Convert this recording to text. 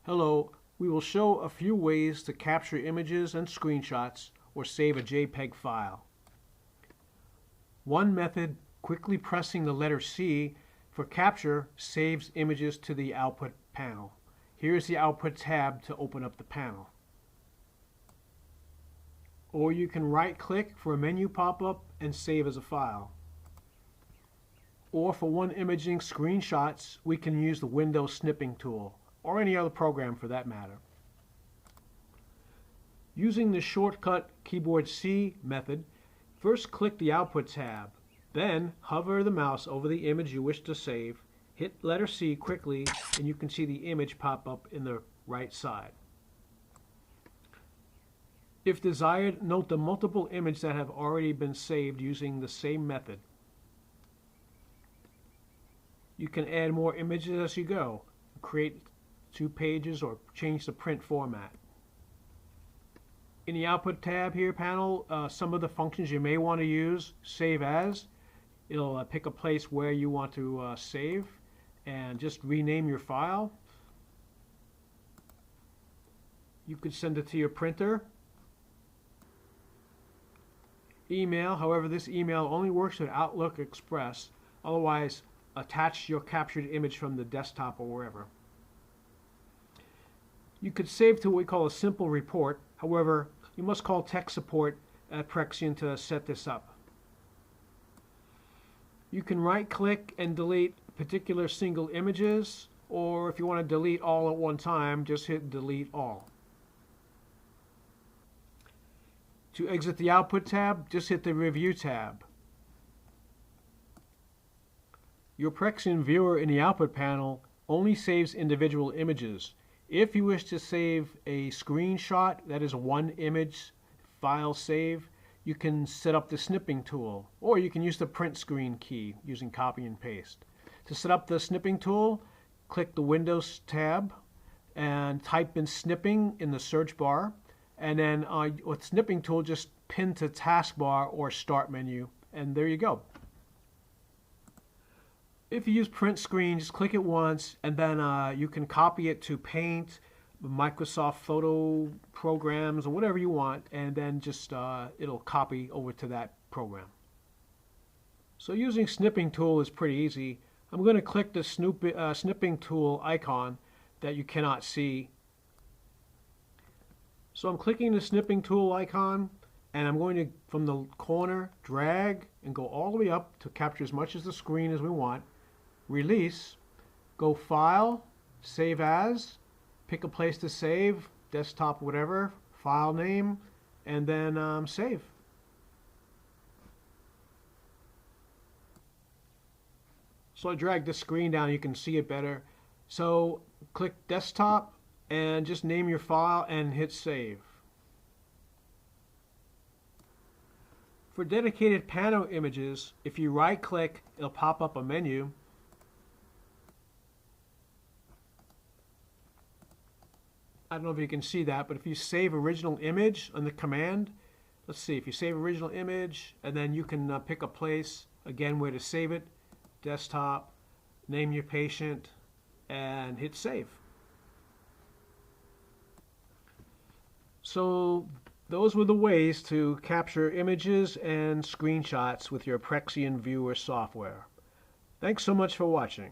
Hello, we will show a few ways to capture images and screenshots or save a JPG file. One method, quickly pressing the letter C for capture, saves images to the output panel. Here's the output tab to open up the panel. Or you can right-click for a menu pop-up and save as a file. Or for one imaging screenshots, we can use the Windows Snipping tool, or any other program for that matter. Using the shortcut keyboard C method, first click the Output tab, then hover the mouse over the image you wish to save, hit letter C quickly, and you can see the image pop up in the right side. If desired, note the multiple images that have already been saved using the same method. You can add more images as you go, create 2 pages, or change the print format. In the Output tab here panel, some of the functions you may want to use: Save As. It'll pick a place where you want to save and just rename your file. You could send it to your printer. Email, however, this email only works with Outlook Express. Otherwise, attach your captured image from the desktop or wherever. You could save to what we call a simple report. However, you must call tech support at PreXion to set this up. You can right-click and delete particular single images, or if you want to delete all at one time, just hit Delete All. To exit the Output tab, just hit the Review tab. Your PreXion viewer in the Output panel only saves individual images. If you wish to save a screenshot, that is one image file save, you can set up the Snipping tool, or you can use the print screen key using copy and paste. To set up the Snipping tool, click the Windows tab and type in Snipping in the search bar, and then with Snipping tool, just pin to taskbar or start menu, and there you go. If you use print screen, just click it once, and then you can copy it to Paint, Microsoft Photo programs, or whatever you want, and then just it'll copy over to that program. So using Snipping tool is pretty easy. I'm going to click the Snipping tool icon that you cannot see. So I'm clicking the Snipping tool icon, and I'm going to, from the corner, drag and go all the way up to capture as much of the screen as we want. Release, go File, Save As, pick a place to save, desktop, whatever, file name, and then save. So I drag the screen down, you can see it better. So click Desktop and just name your file and hit Save. For dedicated panel images, if you right-click, it'll pop up a menu. I don't know if you can see that, but if you save original image on the command, let's see, if you save original image, and then you can pick a place, again, where to save it, desktop, name your patient, and hit save. So those were the ways to capture images and screenshots with your PreXion viewer software. Thanks so much for watching.